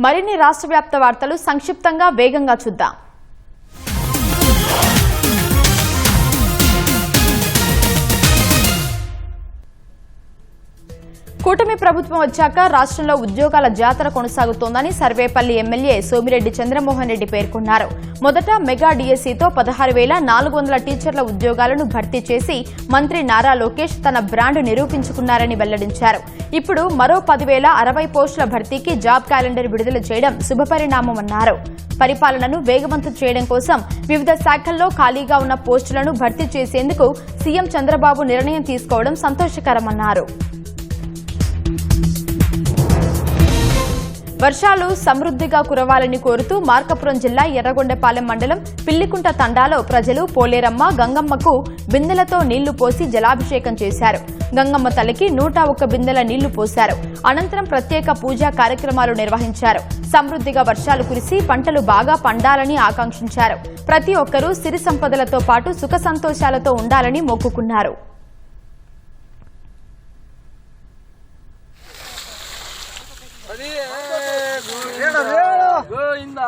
మరిన్ని రాష్ట్ర వ్యాప్త వార్తలు సంక్షిప్తంగా వేగంగా చూద్దాం. కూటమి ప్రభుత్వం వచ్చాక రాష్ట్రంలో ఉద్యోగాల జాతర కొనసాగుతోందని సర్వేపల్లి ఎమ్మెల్యే సోమిరెడ్డి చంద్రమోహన్ రెడ్డి పేర్కొన్నారు. మొదట మెగా డిఎస్సితో 16,400 టీచర్ల ఉద్యోగాలను భర్తీ చేసి మంత్రి నారా లోకేష్ తన బ్రాండ్ నిరూపించుకున్నారని వెల్లడించారు. ఇప్పుడు మరో 10,060 పోస్టుల భర్తీకి జాబ్ క్యాలెండర్ విడుదల చేయడం శుభపరిణామమన్నారు. పరిపాలనను వేగవంతం చేయడం కోసం వివిధ శాఖల్లో ఖాళీగా ఉన్న పోస్టులను భర్తీ చేసేందుకు సీఎం చంద్రబాబు నిర్ణయం తీసుకోవడం సంతోషకరమన్నారు. వర్షాలు సమృద్ధిగా కురవాలని కోరుతూ మార్కాపురం జిల్లా ఎర్రగొండపాలెం మండలం పిల్లికుంట తండాలో ప్రజలు పోలేరమ్మ గంగమ్మకు బిందెలతో నీళ్లు పోసి జలాభిషేకం చేశారు. గంగమ్మ తల్లికి 101 బిందెల నీళ్లు పోశారు. అనంతరం ప్రత్యేక పూజా కార్యక్రమాలు నిర్వహించారు. సమృద్ధిగా వర్షాలు కురిసి పంటలు బాగా పండాలని ఆకాంక్షించారు. ప్రతి ఒక్కరూ సిరి సంపదలతో పాటు సుఖ సంతోషాలతో ఉండాలని మొక్కుకున్నారు. Goinda,